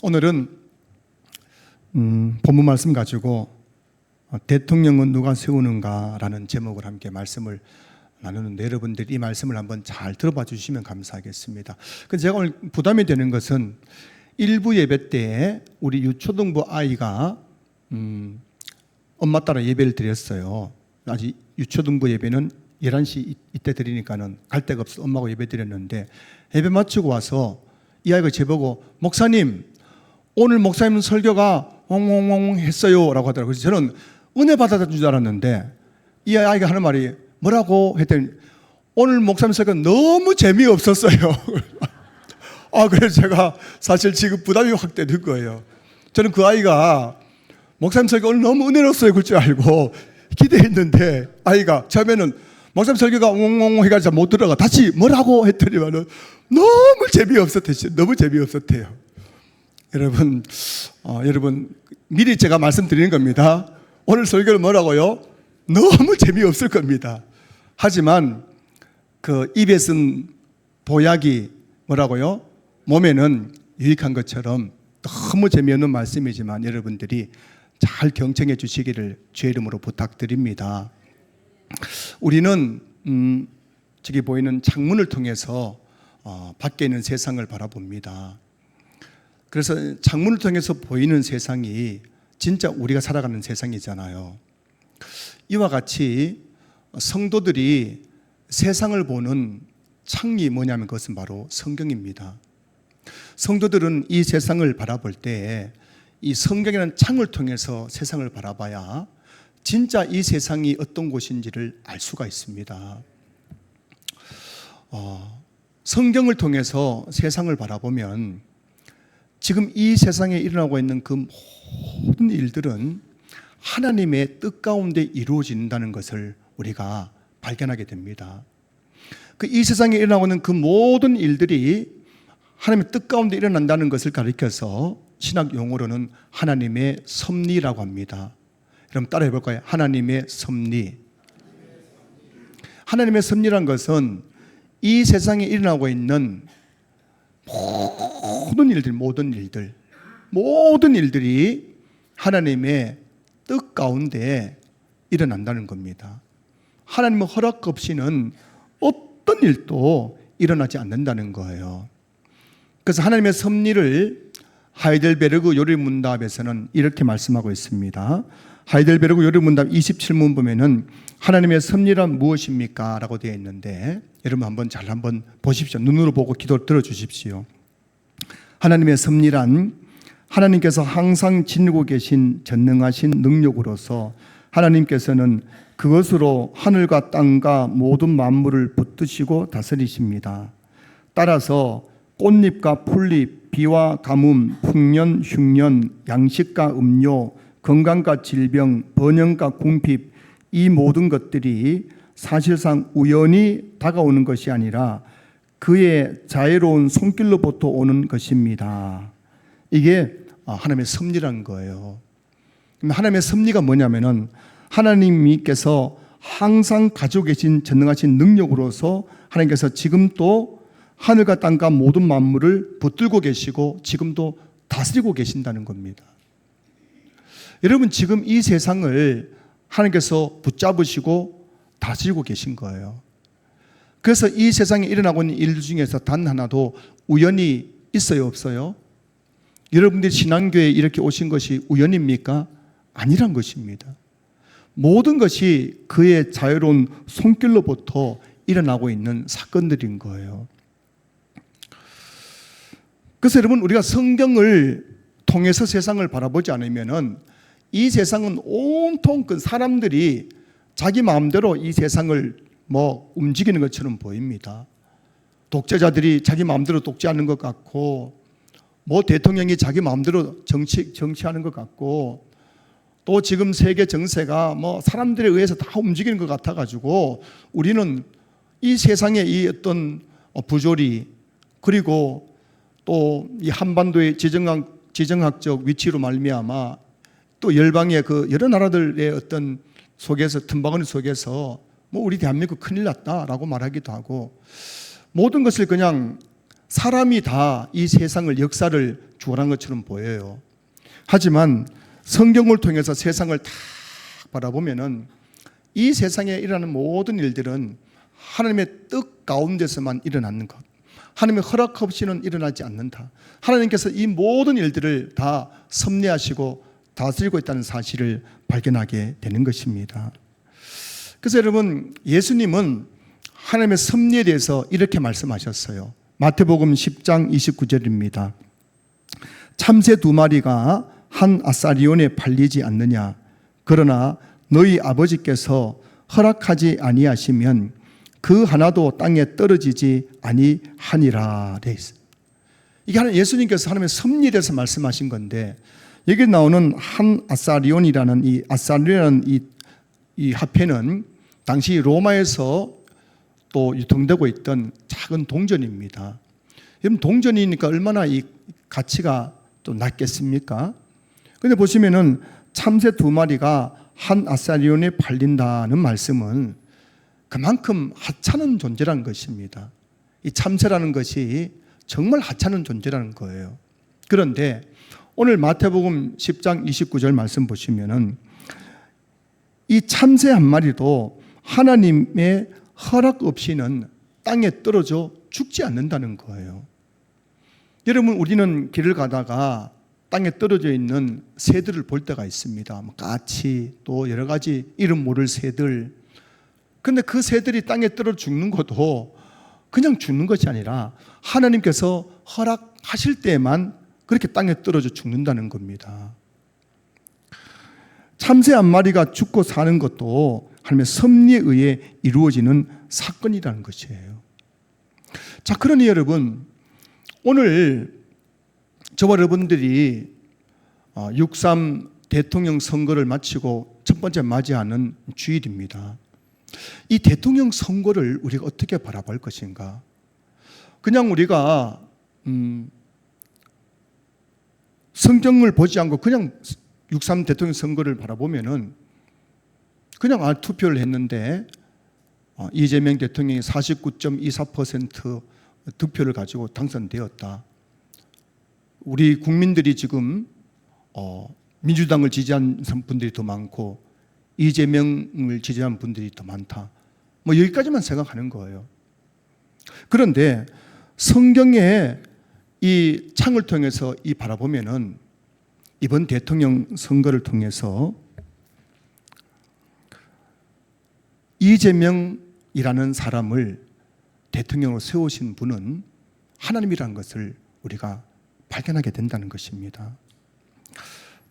오늘은 본문 말씀 가지고 대통령은 누가 세우는가라는 제목을 함께 말씀을 나누는데, 여러분들이 이 말씀을 한번 잘 들어봐 주시면 감사하겠습니다. 근데 제가 오늘 부담이 되는 것은 일부 예배 때에 우리 유초등부 아이가 엄마 따라 예배를 드렸어요. 아직 유초등부 예배는 11시 이때 드리니까는 갈 데가 없어서 엄마하고 예배 드렸는데, 예배 마치고 와서 이 아이가 저보고 목사님, 오늘 목사님 설교가 엉엉엉 했어요 라고 하더라고요. 그래서 저는 은혜 받았던 줄 알았는데 이 아이가 하는 말이 뭐라고 했더니 오늘 목사님 설교가 너무 재미없었어요. 그래서 제가 사실 지금 부담이 확 되는 거예요. 저는 그 아이가 목사님 설교 오늘 너무 은혜로웠어요 그럴 줄 알고 기대했는데, 아이가 처음에는 목사님 설교가 엉엉엉 해가지고 못 들어가 다시 뭐라고 했더니만은 너무 재미없었대요. 너무 재미없었대요. 여러분 미리 제가 말씀드리는 겁니다. 오늘 설교는 뭐라고요? 너무 재미없을 겁니다. 하지만 그 입에 쓴 보약이 뭐라고요? 몸에는 유익한 것처럼 너무 재미없는 말씀이지만 여러분들이 잘 경청해 주시기를 주의 이름으로 부탁드립니다. 우리는 저기 보이는 창문을 통해서 밖에 있는 세상을 바라봅니다. 그래서 창문을 통해서 보이는 세상이 진짜 우리가 살아가는 세상이잖아요. 이와 같이 성도들이 세상을 보는 창이 뭐냐면 그것은 바로 성경입니다. 성도들은 이 세상을 바라볼 때 이 성경이라는 창을 통해서 세상을 바라봐야 진짜 이 세상이 어떤 곳인지를 알 수가 있습니다. 성경을 통해서 세상을 바라보면 지금 이 세상에 일어나고 있는 그 모든 일들은 하나님의 뜻 가운데 이루어진다는 것을 우리가 발견하게 됩니다. 이 세상에 일어나고 있는 그 모든 일들이 하나님의 뜻 가운데 일어난다는 것을 가리켜서 신학 용어로는 하나님의 섭리라고 합니다. 그럼 따라해 볼까요? 하나님의 섭리. 하나님의 섭리란 것은 이 세상에 일어나고 있는 모든 일들이 하나님의 뜻 가운데 일어난다는 겁니다. 하나님의 허락 없이는 어떤 일도 일어나지 않는다는 거예요. 그래서 하나님의 섭리를 하이델베르그 요리문답에서는 이렇게 말씀하고 있습니다. 하이델베르그 요리문답 27문 보면은 하나님의 섭리란 무엇입니까? 라고 되어 있는데, 여러분 한번 보십시오. 눈으로 보고 기도 들어주십시오. 하나님의 섭리란 하나님께서 항상 지니고 계신 전능하신 능력으로서 하나님께서는 그것으로 하늘과 땅과 모든 만물을 붙드시고 다스리십니다. 따라서 꽃잎과 풀잎, 비와 가뭄, 풍년, 흉년, 양식과 음료, 건강과 질병, 번영과 궁핍, 이 모든 것들이 사실상 우연히 다가오는 것이 아니라 그의 자애로운 손길로부터 오는 것입니다. 이게 하나님의 섭리라는 거예요. 하나님의 섭리가 뭐냐면은 하나님께서 항상 가지고 계신 전능하신 능력으로서 하나님께서 지금도 하늘과 땅과 모든 만물을 붙들고 계시고 지금도 다스리고 계신다는 겁니다. 여러분, 지금 이 세상을 하나님께서 붙잡으시고 다스리고 계신 거예요. 그래서 이 세상에 일어나고 있는 일 중에서 단 하나도 우연이 있어요, 없어요? 여러분들이 신앙교회에 이렇게 오신 것이 우연입니까? 아니란 것입니다. 모든 것이 그의 자유로운 손길로부터 일어나고 있는 사건들인 거예요. 그래서 여러분, 우리가 성경을 통해서 세상을 바라보지 않으면은 이 세상은 온통 그 사람들이 자기 마음대로 이 세상을 움직이는 것처럼 보입니다. 독재자들이 자기 마음대로 독재하는 것 같고, 대통령이 자기 마음대로 정치하는 것 같고, 또 지금 세계 정세가 사람들에 의해서 다 움직이는 것 같아가지고 우리는 이 세상의 이 어떤 부조리, 그리고 또 이 한반도의 지정학적 위치로 말미암아 또 열방의 그 여러 나라들의 어떤 속에서, 틈바구니 속에서 우리 대한민국 큰일 났다라고 말하기도 하고, 모든 것을 그냥 사람이 다 이 세상을 역사를 주관한 것처럼 보여요. 하지만 성경을 통해서 세상을 다 바라보면은 이 세상에 일어나는 모든 일들은 하나님의 뜻 가운데서만 일어나는 것, 하나님의 허락 없이는 일어나지 않는다. 하나님께서 이 모든 일들을 다 섭리하시고 다스리고 있다는 사실을 발견하게 되는 것입니다. 그래서 여러분, 예수님은 하나님의 섭리에 대해서 이렇게 말씀하셨어요. 마태복음 10장 29절입니다. 참새 2마리가 한 아사리온에 팔리지 않느냐? 그러나 너희 아버지께서 허락하지 아니하시면 그 하나도 땅에 떨어지지 아니하니라. 이게 예수님께서 하나님의 섭리에 대해서 말씀하신 건데, 여기 나오는 한 아사리온이라는 이 화폐는 당시 로마에서 또 유통되고 있던 작은 동전입니다. 여러분, 동전이니까 얼마나 이 가치가 또 낮겠습니까? 그런데 보시면은 참새 2마리가 한 아사리온에 팔린다는 말씀은 그만큼 하찮은 존재라는 것입니다. 이 참새라는 것이 정말 하찮은 존재라는 거예요. 그런데 오늘 마태복음 10장 29절 말씀 보시면은 이 참새 한 마리도 하나님의 허락 없이는 땅에 떨어져 죽지 않는다는 거예요. 여러분, 우리는 길을 가다가 땅에 떨어져 있는 새들을 볼 때가 있습니다. 까치, 또 여러 가지 이름 모를 새들. 근데 그 새들이 땅에 떨어져 죽는 것도 그냥 죽는 것이 아니라 하나님께서 허락하실 때만 그렇게 땅에 떨어져 죽는다는 겁니다. 참새 한 마리가 죽고 사는 것도 하나님의 섭리에 의해 이루어지는 사건이라는 것이에요. 자, 그러니 여러분, 오늘 저와 여러분들이 6.3 대통령 선거를 마치고 첫 번째 맞이하는 주일입니다. 이 대통령 선거를 우리가 어떻게 바라볼 것인가? 그냥 우리가 성경을 보지 않고 그냥 6.3 대통령 선거를 바라보면은 그냥 투표를 했는데 이재명 대통령이 49.24% 득표를 가지고 당선되었다. 우리 국민들이 지금 민주당을 지지한 분들이 더 많고 이재명을 지지한 분들이 더 많다. 뭐 여기까지만 생각하는 거예요. 그런데 성경의 이 창을 통해서 이 바라보면은 이번 대통령 선거를 통해서 이재명이라는 사람을 대통령으로 세우신 분은 하나님이라는 것을 우리가 발견하게 된다는 것입니다.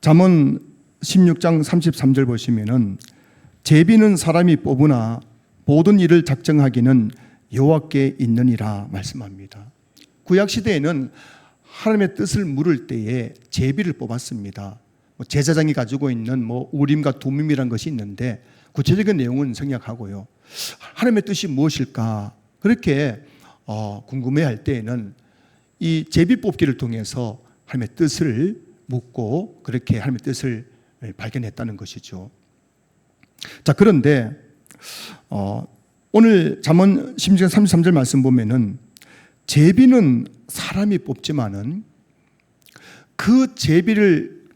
잠언 16장 33절 보시면은 제비는 사람이 뽑으나 모든 일을 작정하기는 여호와께 있느니라 말씀합니다. 구약 시대에는 하나님의 뜻을 물을 때에 제비를 뽑았습니다. 제사장이 가지고 있는 우림과 둠밈이라는 것이 있는데 구체적인 내용은 생략하고요. 하나님의 뜻이 무엇일까? 그렇게 궁금해할 때에는 이 제비 뽑기를 통해서 하나님의 뜻을 묻고 그렇게 하나님의 뜻을 발견했다는 것이죠. 자, 그런데 오늘 잠언 16장 33절 말씀 보면은 제비는 사람이 뽑지만은 그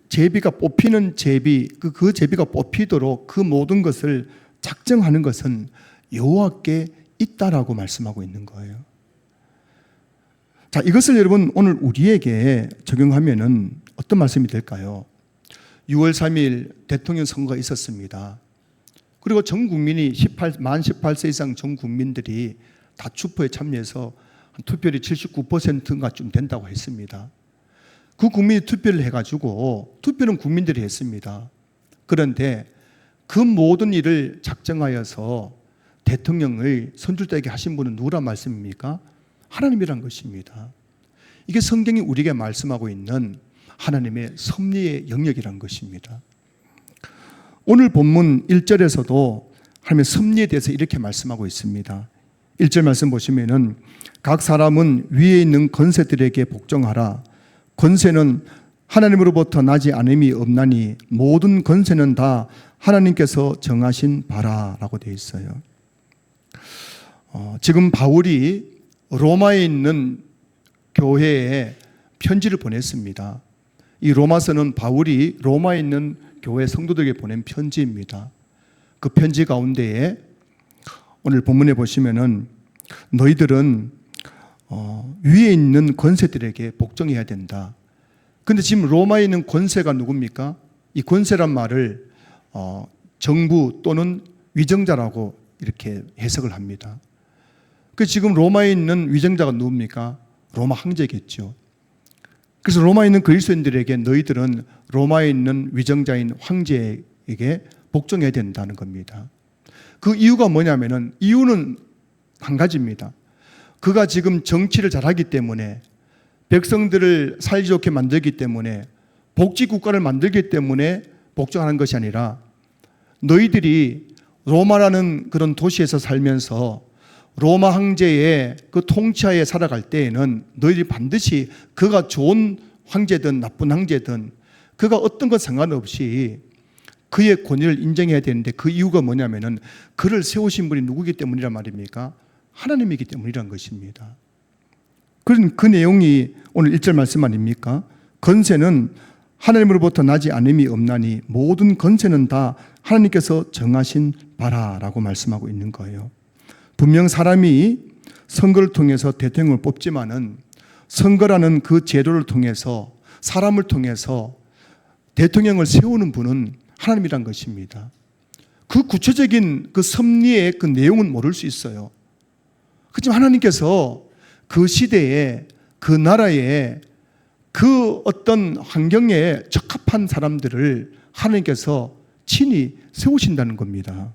제비가 뽑히는 제비, 그 제비가 뽑히도록 그 모든 것을 작정하는 것은 여호와께 있다라고 말씀하고 있는 거예요. 자, 이것을 여러분 오늘 우리에게 적용하면은 어떤 말씀이 될까요? 6월 3일 대통령 선거가 있었습니다. 그리고 전 국민이 만 18세 이상 전 국민들이 다 투표에 참여해서 투표율이 79%인가 좀 된다고 했습니다. 그 국민이 투표를 해가지고 투표는 국민들이 했습니다. 그런데 그 모든 일을 작정하여서 대통령을 선출되게 하신 분은 누구란 말씀입니까? 하나님이란 것입니다. 이게 성경이 우리에게 말씀하고 있는 하나님의 섭리의 영역이란 것입니다. 오늘 본문 1절에서도 하나님의 섭리에 대해서 이렇게 말씀하고 있습니다. 1절 말씀 보시면은 각 사람은 위에 있는 권세들에게 복종하라. 권세는 하나님으로부터 나지 않음이 없나니 모든 권세는 다 하나님께서 정하신 바라라고 되어 있어요. 지금 바울이 로마에 있는 교회에 편지를 보냈습니다. 이 로마서는 바울이 로마에 있는 교회 성도들에게 보낸 편지입니다. 그 편지 가운데에 오늘 본문에 보시면은 너희들은 위에 있는 권세들에게 복종해야 된다. 근데 지금 로마에 있는 권세가 누굽니까? 이 권세란 말을 정부 또는 위정자라고 이렇게 해석을 합니다. 그 지금 로마에 있는 위정자가 누굽니까? 로마 황제겠죠. 그래서 로마에 있는 그리스도인들에게 너희들은 로마에 있는 위정자인 황제에게 복종해야 된다는 겁니다. 그 이유가 뭐냐면은 이유는 한 가지입니다. 그가 지금 정치를 잘하기 때문에 백성들을 살기 좋게 만들기 때문에 복지국가를 만들기 때문에 복종하는 것이 아니라 너희들이 로마라는 그런 도시에서 살면서 로마 황제의 그 통치하에 살아갈 때에는 너희들이 반드시 그가 좋은 황제든 나쁜 황제든 그가 어떤 것 상관없이 그의 권위를 인정해야 되는데 그 이유가 뭐냐면은 그를 세우신 분이 누구기 때문이란 말입니까? 하나님이기 때문이란 것입니다. 그런 그 내용이 오늘 1절 말씀 아닙니까? 건세는 하나님으로부터 나지 않음이 없나니 모든 건세는 다 하나님께서 정하신 바라라고 말씀하고 있는 거예요. 분명 사람이 선거를 통해서 대통령을 뽑지만은 선거라는 그 제도를 통해서 사람을 통해서 대통령을 세우는 분은 하나님이란 것입니다. 그 구체적인 그 섭리의 그 내용은 모를 수 있어요. 그렇지만 하나님께서 그 시대에 그 나라에 그 어떤 환경에 적합한 사람들을 하나님께서 친히 세우신다는 겁니다.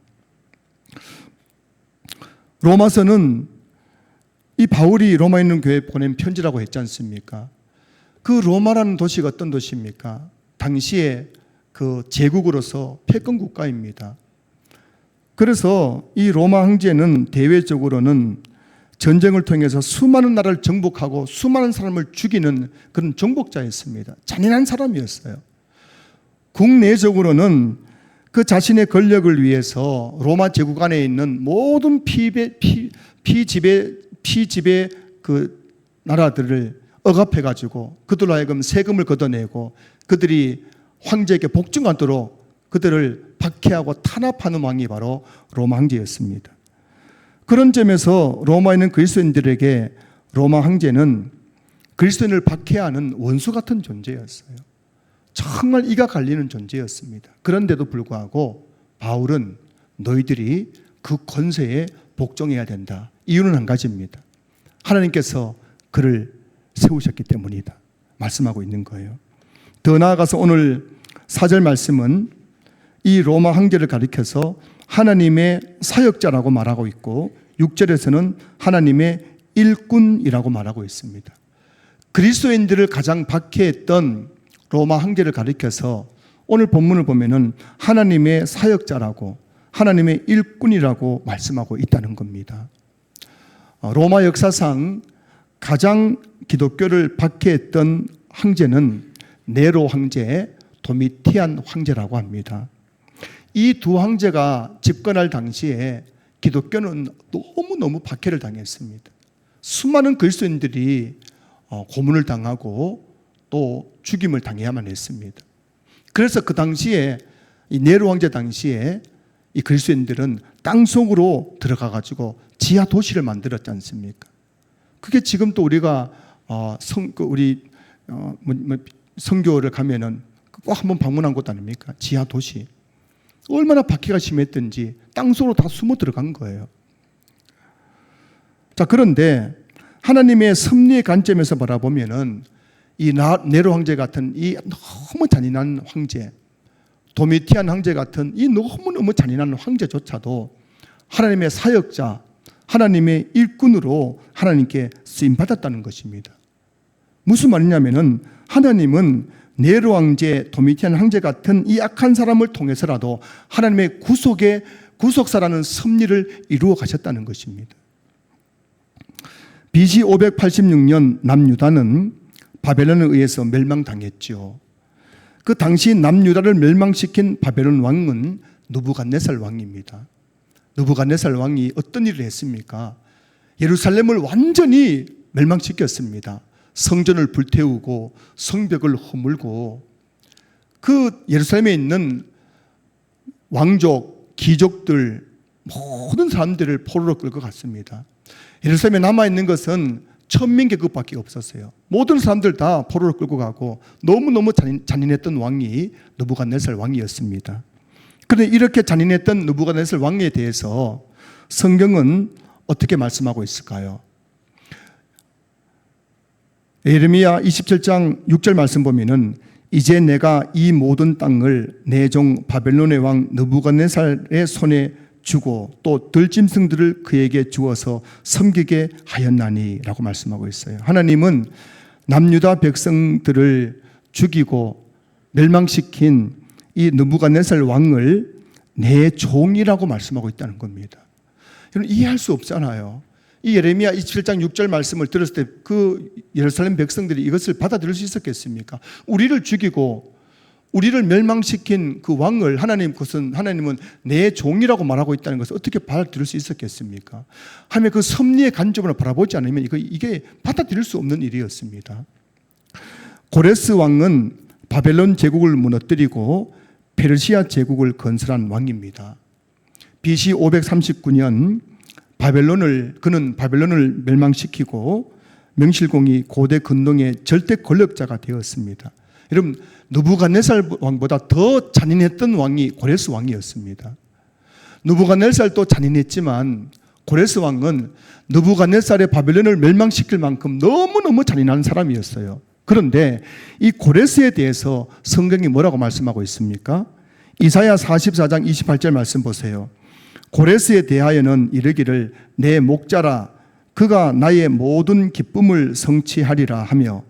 로마서는 이 바울이 로마에 있는 교회에 보낸 편지라고 했지 않습니까? 그 로마라는 도시가 어떤 도시입니까? 당시에 그 제국으로서 패권 국가입니다. 그래서 이 로마 황제는 대외적으로는 전쟁을 통해서 수많은 나라를 정복하고 수많은 사람을 죽이는 그런 정복자였습니다. 잔인한 사람이었어요. 국내적으로는 그 자신의 권력을 위해서 로마 제국 안에 있는 모든 피지배 그 나라들을 억압해가지고 그들로 하여금 세금을 걷어내고 그들이 황제에게 복종하도록 그들을 박해하고 탄압하는 왕이 바로 로마 황제였습니다. 그런 점에서 로마에 있는 그리스도인들에게 로마 황제는 그리스도인을 박해하는 원수 같은 존재였어요. 정말 이가 갈리는 존재였습니다. 그런데도 불구하고 바울은 너희들이 그 권세에 복종해야 된다. 이유는 한 가지입니다. 하나님께서 그를 세우셨기 때문이다. 말씀하고 있는 거예요. 더 나아가서 오늘 4절 말씀은 이 로마 황제를 가리켜서 하나님의 사역자라고 말하고 있고 6절에서는 하나님의 일꾼이라고 말하고 있습니다. 그리스도인들을 가장 박해했던 로마 황제를 가리켜서 오늘 본문을 보면은 하나님의 사역자라고 하나님의 일꾼이라고 말씀하고 있다는 겁니다. 로마 역사상 가장 기독교를 박해했던 황제는 네로 황제, 도미티안 황제라고 합니다. 이 두 황제가 집권할 당시에 기독교는 너무너무 박해를 당했습니다. 수많은 그리스도인들이 고문을 당하고 또 죽임을 당해야만 했습니다. 그래서 그 당시에 이 네로 황제 당시에 이 그리스도인들은 땅속으로 들어가 가지고 지하 도시를 만들었지 않습니까? 그게 지금 또 우리가 성교를 가면은 꼭 한번 방문한 곳 아닙니까? 지하 도시. 얼마나 박해가 심했든지 땅속으로 다 숨어 들어간 거예요. 자, 그런데 하나님의 섭리의 관점에서 바라보면은 이 네로 황제 같은 이 너무 잔인한 황제, 도미티안 황제 같은 이 너무너무 잔인한 황제조차도 하나님의 사역자, 하나님의 일꾼으로 하나님께 쓰임받았다는 것입니다. 무슨 말이냐면은 하나님은 네로 황제, 도미티안 황제 같은 이 악한 사람을 통해서라도 하나님의 구속사라는 섭리를 이루어 가셨다는 것입니다. BC 586년 남유다는 바벨론에 의해서 멸망당했죠. 그 당시 남유다를 멸망시킨 바벨론 왕은 느부갓네살 왕입니다. 느부갓네살 왕이 어떤 일을 했습니까? 예루살렘을 완전히 멸망시켰습니다. 성전을 불태우고 성벽을 허물고 그 예루살렘에 있는 왕족, 귀족들 모든 사람들을 포로로 끌고 갔습니다. 예루살렘에 남아있는 것은 1000명계급밖에 없었어요. 모든 사람들 다 포로로 끌고 가고 너무너무 잔인했던 왕이 느부갓네살 왕이었습니다. 그런데 이렇게 잔인했던 느부갓네살 왕에 대해서 성경은 어떻게 말씀하고 있을까요? 예레미야 27장 6절 말씀 보면은 이제 내가 이 모든 땅을 내 종 바벨론의 왕 느부갓네살의 손에 주고 또 들짐승들을 그에게 주어서 섬기게 하였나니 라고 말씀하고 있어요. 하나님은 남유다 백성들을 죽이고 멸망시킨 이 느부갓네살 왕을 내 종이라고 말씀하고 있다는 겁니다. 여러분 이해할 수 없잖아요. 이 예레미야 27장 6절 말씀을 들었을 때 그 예루살렘 백성들이 이것을 받아들일 수 있었겠습니까? 우리를 죽이고 우리를 멸망시킨 그 왕을 하나님은 내 종이라고 말하고 있다는 것을 어떻게 받아들일 수 있었겠습니까? 하며 그 섭리의 관점으로 바라보지 않으면 이게 받아들일 수 없는 일이었습니다. 고레스 왕은 바벨론 제국을 무너뜨리고 페르시아 제국을 건설한 왕입니다. BC 539년 그는 바벨론을 멸망시키고 명실공히 고대 근동의 절대 권력자가 되었습니다. 여러분 느부갓네살 왕보다 더 잔인했던 왕이 고레스 왕이었습니다. 느부갓네살도 잔인했지만 고레스 왕은 느부갓네살의 바벨론을 멸망시킬 만큼 너무너무 잔인한 사람이었어요. 그런데 이 고레스에 대해서 성경이 뭐라고 말씀하고 있습니까? 이사야 44장 28절 말씀 보세요. 고레스에 대하여는 이르기를 내 목자라 그가 나의 모든 기쁨을 성취하리라 하며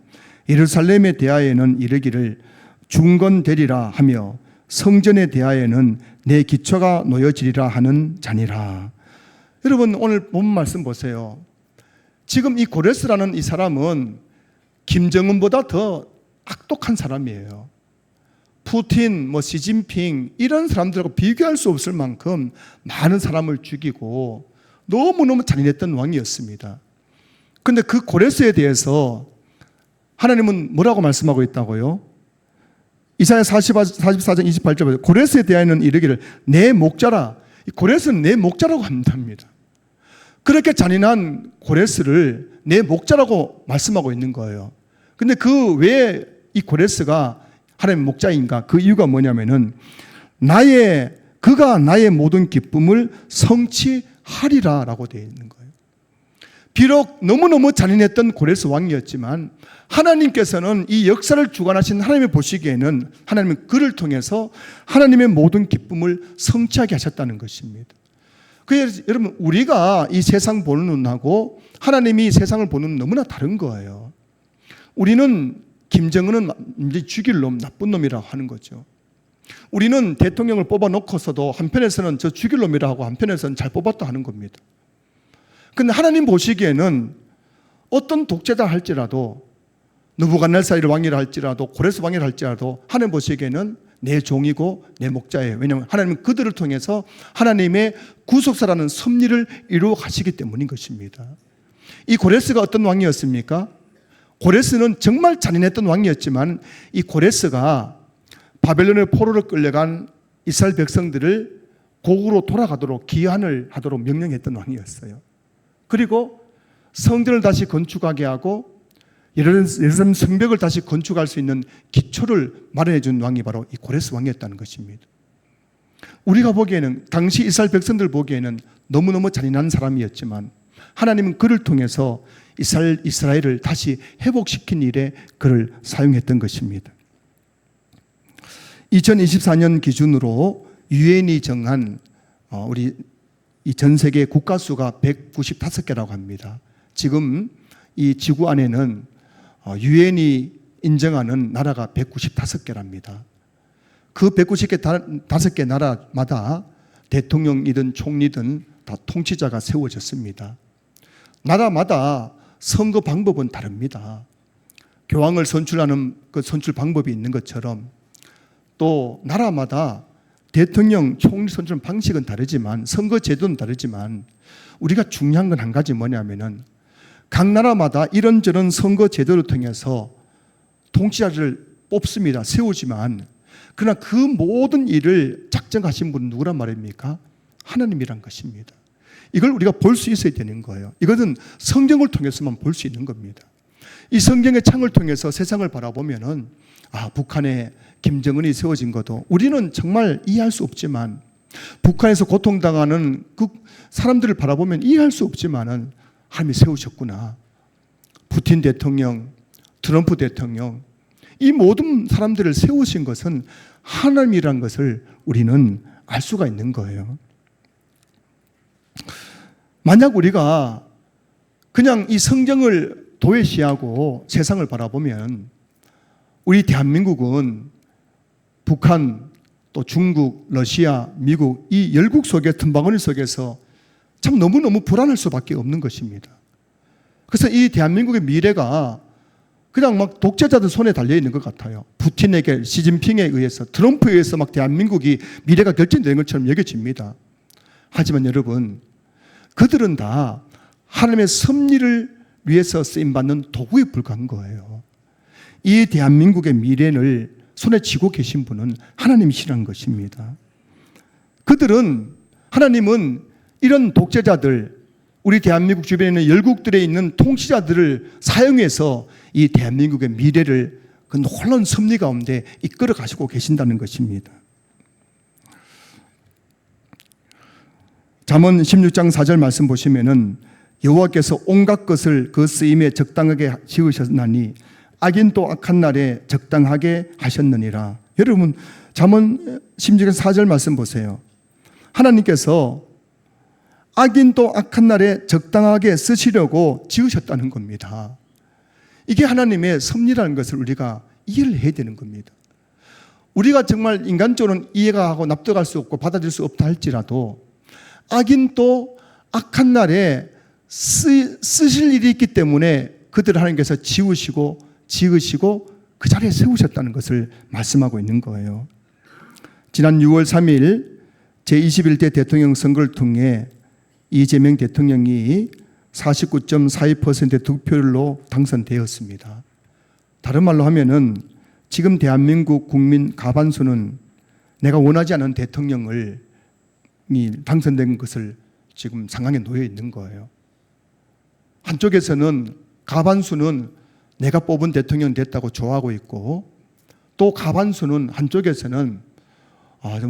예루살렘에 대하여는 이르기를 중건되리라 하며 성전에 대하여는 내 기초가 놓여지리라 하는 자니라. 여러분 오늘 본 말씀 보세요. 지금 이 고레스라는 이 사람은 김정은보다 더 악독한 사람이에요. 푸틴, 시진핑 이런 사람들하고 비교할 수 없을 만큼 많은 사람을 죽이고 너무너무 잔인했던 왕이었습니다. 그런데 그 고레스에 대해서 하나님은 뭐라고 말씀하고 있다고요? 이사야 44장 28절에 고레스에 대하여는 이르기를 내 목자라. 고레스는 내 목자라고 합니다. 그렇게 잔인한 고레스를 내 목자라고 말씀하고 있는 거예요. 근데 그 왜 이 고레스가 하나님의 목자인가? 그 이유가 뭐냐면은 그가 나의 모든 기쁨을 성취하리라 라고 되어 있는 거예요. 비록 너무너무 잔인했던 고레스 왕이었지만 하나님께서는 이 역사를 주관하신 하나님의 보시기에는 하나님은 그를 통해서 하나님의 모든 기쁨을 성취하게 하셨다는 것입니다. 그래서 여러분 우리가 이 세상 보는 눈하고 하나님이 세상을 보는 눈은 너무나 다른 거예요. 우리는 김정은은 이제 죽일 놈, 나쁜 놈이라고 하는 거죠. 우리는 대통령을 뽑아놓고서도 한편에서는 저 죽일 놈이라고 한편에서는 잘 뽑았다 하는 겁니다. 그런데 하나님 보시기에는 어떤 독재자 할지라도 느부갓네살 왕이라 할지라도 고레스 왕이라 할지라도 하나님 보시기에는 내 종이고 내 목자예요. 왜냐하면 하나님은 그들을 통해서 하나님의 구속사라는 섭리를 이루어 가시기 때문인 것입니다. 이 고레스가 어떤 왕이었습니까? 고레스는 정말 잔인했던 왕이었지만 이 고레스가 바벨론의 포로로 끌려간 이스라엘 백성들을 고국으로 돌아가도록 기한을 하도록 명령했던 왕이었어요. 그리고 성전을 다시 건축하게 하고 예루살렘 성벽을 다시 건축할 수 있는 기초를 마련해 준 왕이 바로 이 고레스 왕이었다는 것입니다. 우리가 보기에는 당시 이스라엘 백성들 보기에는 너무너무 잔인한 사람이었지만 하나님은 그를 통해서 이스라엘을 다시 회복시킨 일에 그를 사용했던 것입니다. 2024년 기준으로 유엔이 정한 우리 이 전 세계 국가 수가 195개라고 합니다. 지금 이 지구 안에는 유엔이 인정하는 나라가 195개랍니다. 그 195개 나라마다 대통령이든 총리든 다 통치자가 세워졌습니다. 나라마다 선거 방법은 다릅니다. 교황을 선출하는 그 선출 방법이 있는 것처럼 또 나라마다 대통령, 총리 선출 방식은 다르지만 선거 제도는 다르지만 우리가 중요한 건 한 가지 뭐냐면은 각 나라마다 이런저런 선거 제도를 통해서 통치자를 뽑습니다. 세우지만 그러나 그 모든 일을 작정하신 분은 누구란 말입니까? 하나님이란 것입니다. 이걸 우리가 볼 수 있어야 되는 거예요. 이것은 성경을 통해서만 볼 수 있는 겁니다. 이 성경의 창을 통해서 세상을 바라보면은 북한에 김정은이 세워진 것도 우리는 정말 이해할 수 없지만, 북한에서 고통당하는 그 사람들을 바라보면 이해할 수 없지만은 하나님이 세우셨구나. 푸틴 대통령, 트럼프 대통령, 이 모든 사람들을 세우신 것은 하나님이란 것을 우리는 알 수가 있는 거예요. 만약 우리가 그냥 이 성경을 도외시하고 세상을 바라보면 우리 대한민국은 북한, 또 중국, 러시아, 미국 이 열국 속의 틈바구니 속에서 참 너무너무 불안할 수밖에 없는 것입니다. 그래서 이 대한민국의 미래가 그냥 막 독재자들 손에 달려있는 것 같아요. 푸틴에게, 시진핑에 의해서, 트럼프에 의해서 막 대한민국이 미래가 결정되는 것처럼 여겨집니다. 하지만 여러분, 그들은 다 하나님의 섭리를 위해서 쓰임받는 도구에 불과한 거예요. 이 대한민국의 미래를 손에 쥐고 계신 분은 하나님이시라는 것입니다. 하나님은 이런 독재자들, 우리 대한민국 주변에 있는 열국들에 있는 통치자들을 사용해서 이 대한민국의 미래를 그 놀라운 섭리 가운데 이끌어 가시고 계신다는 것입니다. 잠언 16장 4절 말씀 보시면은 여호와께서 온갖 것을 그 쓰임에 적당하게 지으셨나니 악인도 악한 날에 적당하게 하셨느니라. 여러분, 잠언 16장 4절 말씀 보세요. 하나님께서 악인도 악한 날에 적당하게 쓰시려고 지으셨다는 겁니다. 이게 하나님의 섭리라는 것을 우리가 이해를 해야 되는 겁니다. 우리가 정말 인간적으로는 이해가 하고 납득할 수 없고 받아들일 수 없다 할지라도 악인도 악한 날에 쓰실 일이 있기 때문에 그들을 하나님께서 지으시고 그 자리에 세우셨다는 것을 말씀하고 있는 거예요. 지난 6월 3일 제21대 대통령 선거를 통해 이재명 대통령이 49.42%의 득표율로 당선되었습니다. 다른 말로 하면은 지금 대한민국 국민 과반수는 내가 원하지 않은 대통령을 당선된 것을 지금 상황에 놓여 있는 거예요. 한쪽에서는 과반수는 내가 뽑은 대통령 됐다고 좋아하고 있고, 또 과반수는 한쪽에서는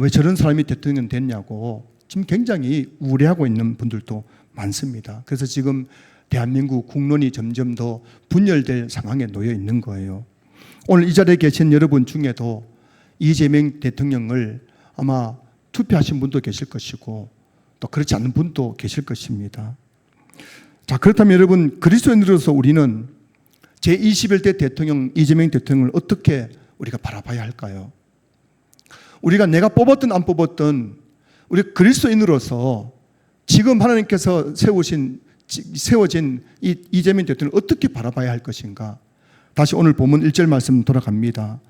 왜 저런 사람이 대통령 됐냐고 지금 굉장히 우려하고 있는 분들도 많습니다. 그래서 지금 대한민국 국론이 점점 더 분열될 상황에 놓여 있는 거예요. 오늘 이 자리에 계신 여러분 중에도 이재명 대통령을 아마 투표하신 분도 계실 것이고 또 그렇지 않은 분도 계실 것입니다. 자, 그렇다면 여러분, 그리스도인으로서 우리는 제21대 대통령 이재명 대통령을 어떻게 우리가 바라봐야 할까요? 우리가 내가 뽑았든 안 뽑았든 우리 그리스도인으로서 지금 하나님께서 세워진 이 이재명 대통령을 어떻게 바라봐야 할 것인가? 다시 오늘 본문 1절 말씀 돌아갑니다.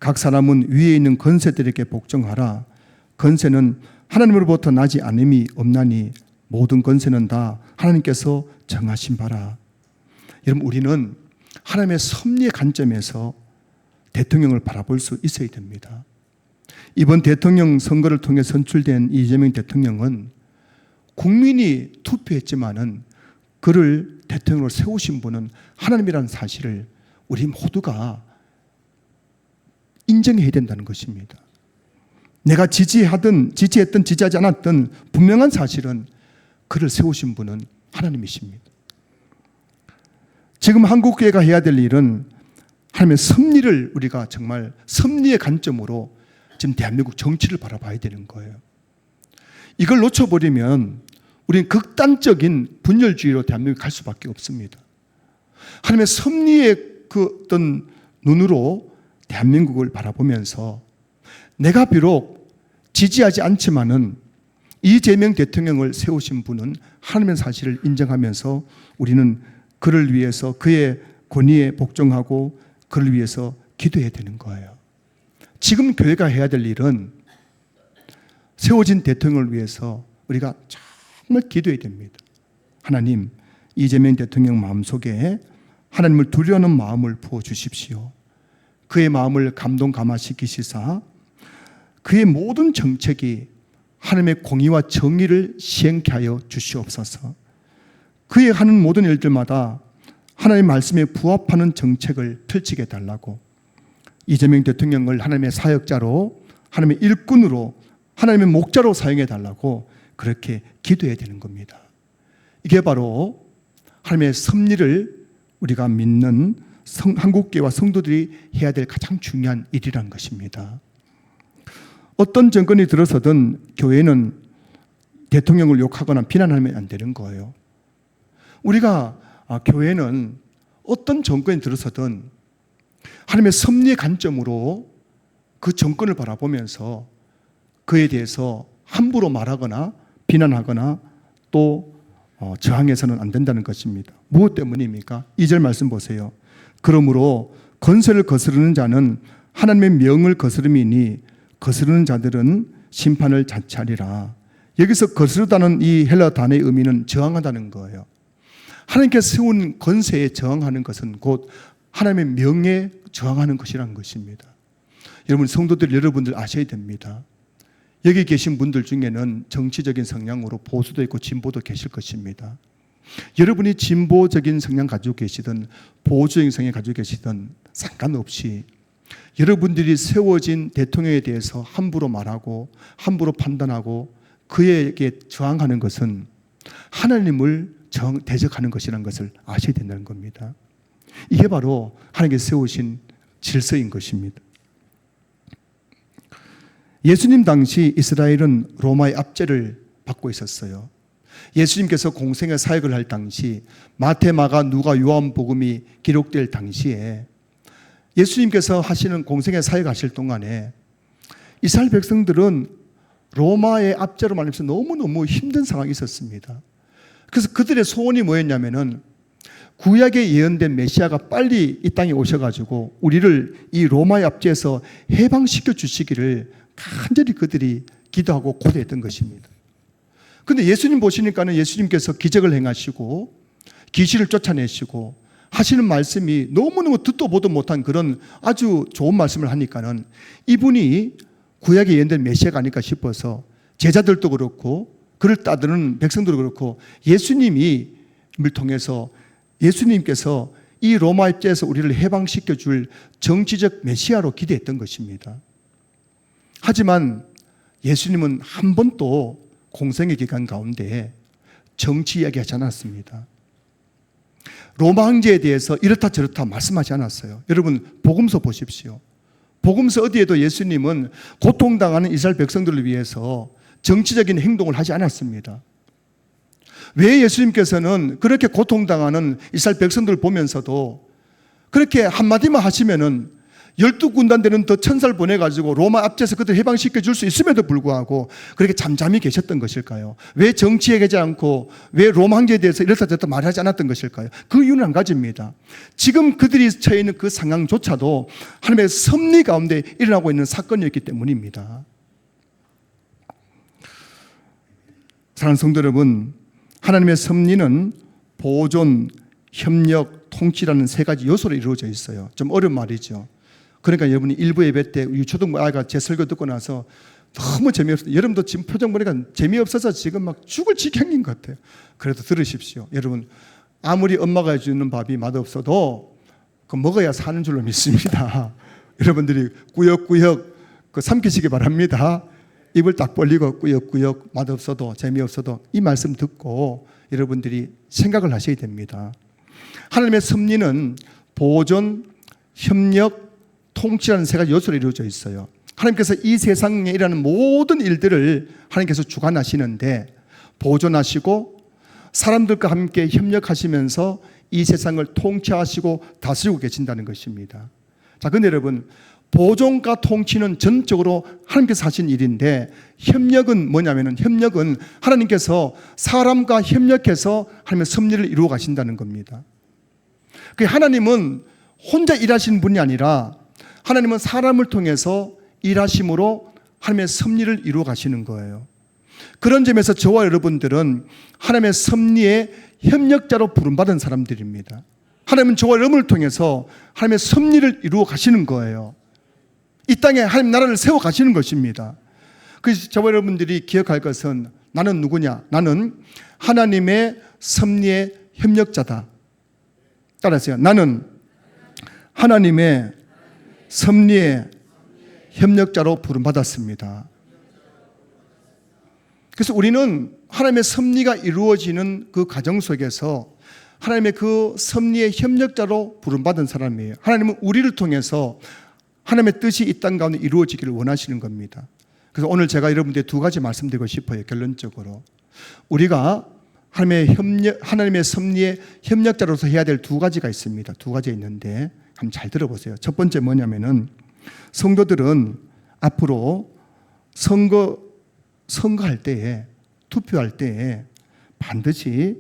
각 사람은 위에 있는 권세들에게 복종하라. 권세는 하나님으로부터 나지 않음이 없나니 모든 권세는 다 하나님께서 정하신 바라. 여러분, 우리는 하나님의 섭리의 관점에서 대통령을 바라볼 수 있어야 됩니다. 이번 대통령 선거를 통해 선출된 이재명 대통령은 국민이 투표했지만은 그를 대통령으로 세우신 분은 하나님이라는 사실을 우리 모두가 인정해야 된다는 것입니다. 내가 지지했든 지지하지 않았든 분명한 사실은 그를 세우신 분은 하나님이십니다. 지금 한국교회가 해야 될 일은 하나님의 섭리를 우리가 정말 섭리의 관점으로 지금 대한민국 정치를 바라봐야 되는 거예요. 이걸 놓쳐버리면 우리는 극단적인 분열주의로 대한민국이 갈 수밖에 없습니다. 하나님의 섭리의 그 어떤 눈으로 대한민국을 바라보면서 내가 비록 지지하지 않지만은 이재명 대통령을 세우신 분은 하나님의 사실을 인정하면서 우리는 그를 위해서 그의 권위에 복종하고 그를 위해서 기도해야 되는 거예요. 지금 교회가 해야 될 일은 세워진 대통령을 위해서 우리가 정말 기도해야 됩니다. 하나님, 이재명 대통령 마음속에 하나님을 두려워하는 마음을 부어주십시오. 그의 마음을 감동 감화시키시사 그의 모든 정책이 하나님의 공의와 정의를 시행케 하여 주시옵소서. 그의 하는 모든 일들마다 하나님의 말씀에 부합하는 정책을 펼치게 해달라고, 이재명 대통령을 하나님의 사역자로, 하나님의 일꾼으로, 하나님의 목자로 사용해 달라고 그렇게 기도해야 되는 겁니다. 이게 바로 하나님의 섭리를 우리가 믿는 한국교회와 성도들이 해야 될 가장 중요한 일이라는 것입니다. 어떤 정권이 들어서든 교회는 대통령을 욕하거나 비난하면 안 되는 거예요. 우리가 교회는 어떤 정권이 들어서든 하나님의 섭리의 관점으로 그 정권을 바라보면서 그에 대해서 함부로 말하거나 비난하거나 또 저항해서는 안 된다는 것입니다. 무엇 때문입니까? 2절 말씀 보세요. 그러므로 권세를 거스르는 자는 하나님의 명을 거스름이니 거스르는 자들은 심판을 자찰이라. 여기서 거스르다는 이 헬라 단어의 의미는 저항하다는 거예요. 하나님께서 세운 권세에 저항하는 것은 곧 하나님의 명에 저항하는 것이라는 것입니다. 여러분, 성도들 여러분들 아셔야 됩니다. 여기 계신 분들 중에는 정치적인 성향으로 보수도 있고 진보도 계실 것입니다. 여러분이 진보적인 성향 가지고 계시든 보수적인 성향 가지고 계시든 상관없이 여러분들이 세워진 대통령에 대해서 함부로 말하고 함부로 판단하고 그에게 저항하는 것은 하나님을 대적하는 것이라는 것을 아셔야 된다는 겁니다. 이게 바로 하나님께서 세우신 질서인 것입니다. 예수님 당시 이스라엘은 로마의 압제를 받고 있었어요. 예수님께서 공생의 사역을 할 당시 마태, 마가, 누가, 요한복음이 기록될 당시에 예수님께서 하시는 공생의 사역하실 동안에 이스라엘 백성들은 로마의 압제로 말미암아서 너무너무 힘든 상황이 있었습니다. 그래서 그들의 소원이 뭐였냐면은 구약에 예언된 메시아가 빨리 이 땅에 오셔가지고 우리를 이 로마의 압제에서 해방시켜 주시기를 간절히 그들이 기도하고 고대했던 것입니다. 그런데 예수님 보시니까는 예수님께서 기적을 행하시고 귀신을 쫓아내시고 하시는 말씀이 너무너무 듣도 보도 못한 그런 아주 좋은 말씀을 하니까는 이분이 구약에 예언된 메시아가 아닐까 싶어서 제자들도 그렇고 그를 따르는 백성들도 그렇고 예수님을 통해서 예수님께서 이 로마 압제에서 우리를 해방시켜 줄 정치적 메시아로 기대했던 것입니다. 하지만 예수님은 한 번도 공생의 기간 가운데 정치 이야기하지 않았습니다. 로마 황제에 대해서 이렇다 저렇다 말씀하지 않았어요. 여러분, 복음서 보십시오. 복음서 어디에도 예수님은 고통당하는 이스라엘 백성들을 위해서 정치적인 행동을 하지 않았습니다. 왜 예수님께서는 그렇게 고통당하는 이스라엘 백성들을 보면서도 그렇게 한마디만 하시면은 12군단 되는 더 천사를 보내가지고 로마 압제에서 그들 해방시켜 줄 수 있음에도 불구하고 그렇게 잠잠히 계셨던 것일까요? 왜 정치에 가지 않고 왜 로마 황제에 대해서 이렇다 저렇다 말하지 않았던 것일까요? 그 이유는 한 가지입니다. 지금 그들이 처해 있는 그 상황조차도 하나님의 섭리 가운데 일어나고 있는 사건이었기 때문입니다. 사랑하는 성도 여러분, 하나님의 섭리는 보존, 협력, 통치라는 세 가지 요소로 이루어져 있어요. 좀 어려운 말이죠. 그러니까 여러분이 일부 예배 때 유초등 아이가 제 설교 듣고 나서 너무 재미없어요. 여러분도 지금 표정 보니까 재미없어서 지금 막 죽을 지경인 것 같아요. 그래도 들으십시오. 여러분, 아무리 엄마가 해주는 밥이 맛없어도 그 먹어야 사는 줄로 믿습니다. 여러분들이 꾸역꾸역 그 삼키시기 바랍니다. 입을 딱 벌리고 꾸역꾸역 맛없어도 재미없어도 이 말씀 듣고 여러분들이 생각을 하셔야 됩니다. 하나님의 섭리는 보존, 협력, 통치라는 세 가지 요소로 이루어져 있어요. 하나님께서 이 세상에 일어나는 모든 일들을 하나님께서 주관하시는데 보존하시고 사람들과 함께 협력하시면서 이 세상을 통치하시고 다스리고 계신다는 것입니다. 자, 근데 여러분, 보존과 통치는 전적으로 하나님께서 하신 일인데 협력은 뭐냐면은 협력은 하나님께서 사람과 협력해서 하나님의 섭리를 이루어 가신다는 겁니다. 그 하나님은 혼자 일하시는 분이 아니라 하나님은 사람을 통해서 일하심으로 하나님의 섭리를 이루어 가시는 거예요. 그런 점에서 저와 여러분들은 하나님의 섭리의 협력자로 부름받은 사람들입니다. 하나님은 저와 여러분을 통해서 하나님의 섭리를 이루어 가시는 거예요. 이 땅에 하나님 나라를 세워 가시는 것입니다. 그래서 저와 여러분들이 기억할 것은 나는 누구냐? 나는 하나님의 섭리의 협력자다. 따라하세요. 나는 하나님의 섭리의 협력자로 부름받았습니다. 그래서 우리는 하나님의 섭리가 이루어지는 그 과정 속에서 하나님의 그 섭리의 협력자로 부름받은 사람이에요. 하나님은 우리를 통해서 하나님의 뜻이 이 땅 가운데 이루어지기를 원하시는 겁니다. 그래서 오늘 제가 여러분들께 두 가지 말씀드리고 싶어요. 결론적으로 우리가 하나님의 섭리의 협력자로서 해야 될 두 가지가 있습니다. 두 가지 있는데 한번 잘 들어보세요. 첫 번째 뭐냐면은 성도들은 앞으로 선거할 때에, 투표할 때에 반드시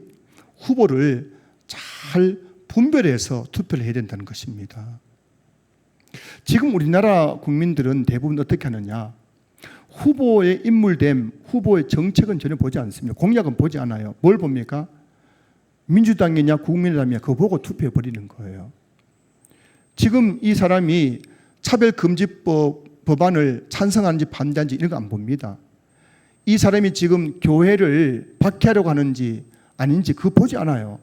후보를 잘 분별해서 투표를 해야 된다는 것입니다. 지금 우리나라 국민들은 대부분 어떻게 하느냐? 후보의 인물됨, 후보의 정책은 전혀 보지 않습니다. 공약은 보지 않아요. 뭘 봅니까? 민주당이냐 국민의당이냐 그거 보고 투표해 버리는 거예요. 지금 이 사람이 차별금지법 법안을 찬성하는지 반대하는지 이런 거 안 봅니다. 이 사람이 지금 교회를 박해하려고 하는지 아닌지 그거 보지 않아요.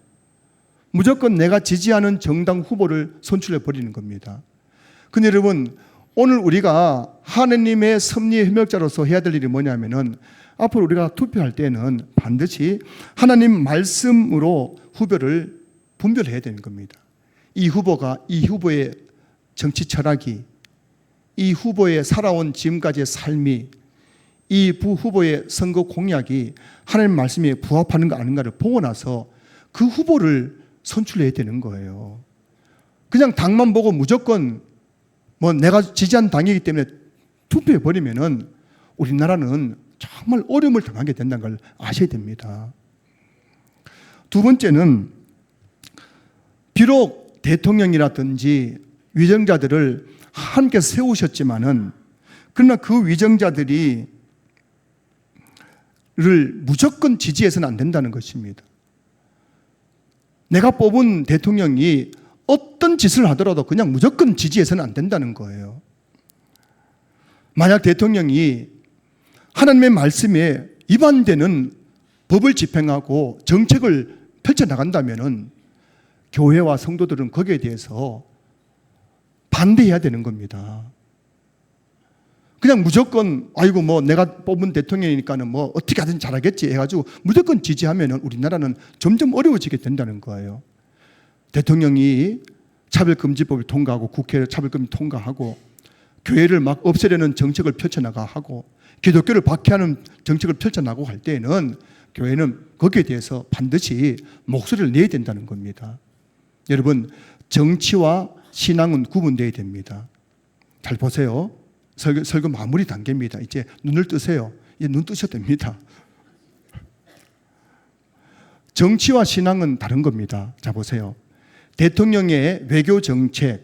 무조건 내가 지지하는 정당 후보를 선출해 버리는 겁니다. 근데 여러분, 오늘 우리가 하느님의 섭리의 협력자로서 해야 될 일이 뭐냐면은 앞으로 우리가 투표할 때는 반드시 하나님 말씀으로 후보를 분별해야 되는 겁니다. 이 후보의 정치 철학이, 이 후보의 살아온 지금까지의 삶이, 이 후보의 선거 공약이 하나님 말씀에 부합하는가 아닌가를 보고 나서 그 후보를 선출해야 되는 거예요. 그냥 당만 보고 무조건 내가 지지한 당이기 때문에 투표해 버리면은 우리나라는 정말 어려움을 당하게 된다는 걸 아셔야 됩니다. 두 번째는 비록 대통령이라든지 위정자들을 함께 세우셨지만은 그러나 그 위정자들을 무조건 지지해서는 안 된다는 것입니다. 내가 뽑은 대통령이 어떤 짓을 하더라도 그냥 무조건 지지해서는 안 된다는 거예요. 만약 대통령이 하나님의 말씀에 위반되는 법을 집행하고 정책을 펼쳐나간다면 교회와 성도들은 거기에 대해서 반대해야 되는 겁니다. 그냥 무조건 내가 뽑은 대통령이니까는 어떻게 하든 잘하겠지 해가지고 무조건 지지하면 우리나라는 점점 어려워지게 된다는 거예요. 대통령이 차별금지법을 통과하고 국회에 차별금지 통과하고 교회를 막 없애려는 정책을 펼쳐나가고 기독교를 박해하는 정책을 펼쳐나가고 할 때에는 교회는 거기에 대해서 반드시 목소리를 내야 된다는 겁니다. 여러분, 정치와 신앙은 구분되어야 됩니다. 잘 보세요. 설교 마무리 단계입니다. 이제 눈을 뜨세요. 이제 눈 뜨셔도 됩니다. 정치와 신앙은 다른 겁니다. 자, 보세요. 대통령의 외교 정책,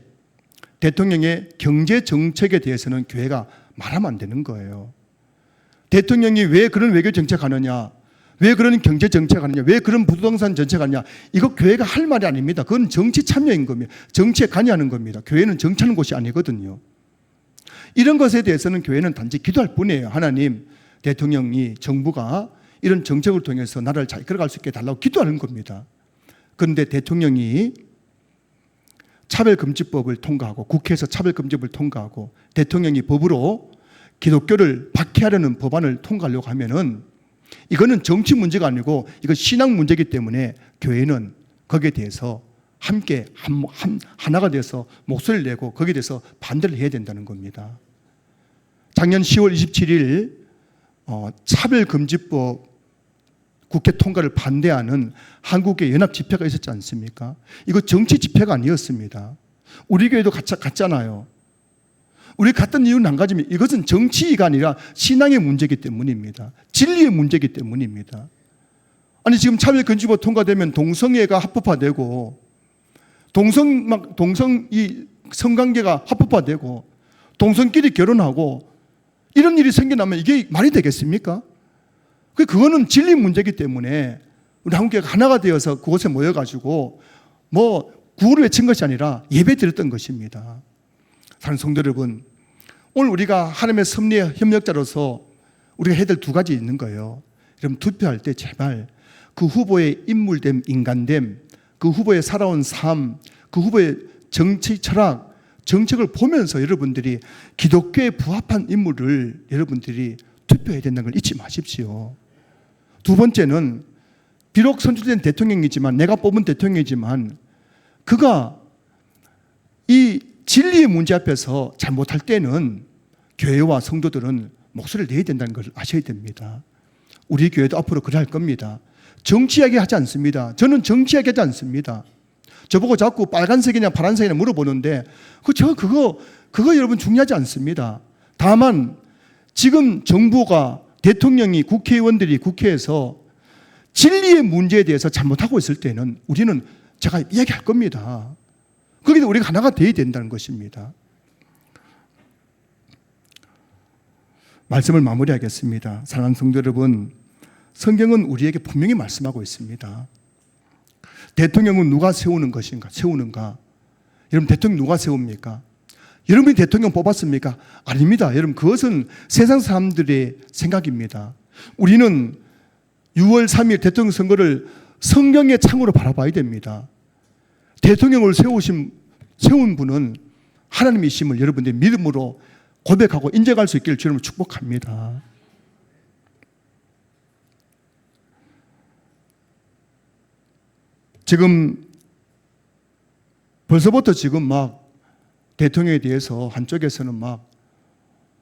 대통령의 경제 정책에 대해서는 교회가 말하면 안 되는 거예요. 대통령이 왜 그런 외교 정책 하느냐, 왜 그런 경제 정책 하느냐, 왜 그런 부동산 정책 하느냐, 이거 교회가 할 말이 아닙니다. 그건 정치 참여인 겁니다. 정치에 관여하는 겁니다. 교회는 정치하는 곳이 아니거든요. 이런 것에 대해서는 교회는 단지 기도할 뿐이에요. 하나님, 대통령이, 정부가 이런 정책을 통해서 나라를 잘 이끌어갈 수 있게 해달라고 기도하는 겁니다. 그런데 대통령이 차별금지법을 통과하고 국회에서 차별금지법을 통과하고 대통령이 법으로 기독교를 박해하려는 법안을 통과하려고 하면은 이거는 정치 문제가 아니고 이거 신앙 문제이기 때문에 교회는 거기에 대해서 함께 하나가 돼서 목소리를 내고 거기에 대해서 반대를 해야 된다는 겁니다. 작년 10월 27일 차별금지법 국회 통과를 반대하는 한국의 연합 집회가 있었지 않습니까? 이거 정치 집회가 아니었습니다. 우리 교회도 갔잖아요. 우리 갔던 이유는 한 가지입니다. 이것은 정치가 아니라 신앙의 문제이기 때문입니다. 진리의 문제이기 때문입니다. 아니 지금 차별금지법 통과되면 동성애가 합법화되고 동성이 성관계가 그거는 진리 문제이기 때문에 우리 한국교회가 하나가 되어서 그곳에 모여가지고 뭐 구호를 외친 것이 아니라 예배 드렸던 것입니다. 사랑하는 성도 여러분, 오늘 우리가 하나님의 섭리의 협력자로서 우리가 해야 될 두 가지 있는 거예요. 여러분, 투표할 때 제발 그 후보의 인물됨, 인간됨, 그 후보의 살아온 삶, 그 후보의 정치 철학, 정책을 보면서 여러분들이 기독교에 부합한 인물을 여러분들이 투표해야 된다는 걸 잊지 마십시오. 두 번째는 비록 선출된 대통령이지만, 내가 뽑은 대통령이지만 그가 이 진리의 문제 앞에서 잘못할 때는 교회와 성도들은 목소리를 내야 된다는 걸 아셔야 됩니다. 우리 교회도 앞으로 그래 할 겁니다. 정치 이야기 하지 않습니다. 저는 정치 이야기 하지 않습니다. 저보고 자꾸 빨간색이냐 파란색이냐 물어보는데 그거 여러분 중요하지 않습니다. 다만 지금 정부가, 대통령이, 국회의원들이 국회에서 진리의 문제에 대해서 잘못하고 있을 때는 우리는 제가 이야기할 겁니다. 거기서 우리가 하나가 되어야 된다는 것입니다. 말씀을 마무리하겠습니다. 사랑하는 성도 여러분, 성경은 우리에게 분명히 말씀하고 있습니다. 대통령은 누가 세우는가? 여러분, 대통령 누가 세웁니까? 여러분이 대통령 뽑았습니까? 아닙니다. 여러분, 그것은 세상 사람들의 생각입니다. 우리는 6월 3일 대통령 선거를 성경의 창으로 바라봐야 됩니다. 대통령을 세운 분은 하나님이심을 여러분들이 믿음으로 고백하고 인정할 수 있기를 주님을 축복합니다. 지금 벌써부터 지금 막 대통령에 대해서 한쪽에서는 막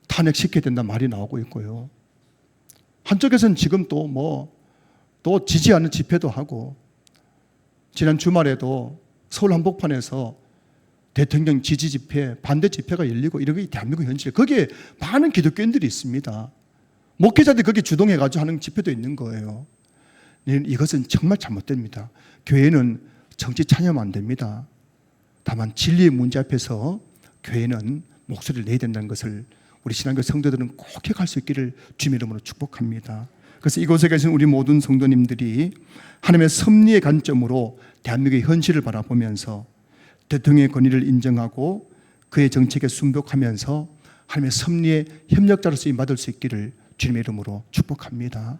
탄핵시켜야 된다는 말이 나오고 있고요. 한쪽에서는 지금 또 지지하는 집회도 하고, 지난 주말에도 서울 한복판에서 대통령 지지 집회, 반대 집회가 열리고 이런 게 대한민국 현실. 거기에 많은 기독교인들이 있습니다. 목회자들이 거기에 주동해가지고 하는 집회도 있는 거예요. 이것은 정말 잘못됩니다. 교회는 정치 찬양하면 안 됩니다. 다만 진리의 문제 앞에서 교회는 목소리를 내야 된다는 것을 우리 신앙교 성도들은 꼭 기억할 수 있기를 주님의 이름으로 축복합니다. 그래서 이곳에 계신 우리 모든 성도님들이 하나님의 섭리의 관점으로 대한민국의 현실을 바라보면서 대통령의 권위를 인정하고 그의 정책에 순복하면서 하나님의 섭리의 협력자로서 인받을 수 있기를 주님의 이름으로 축복합니다.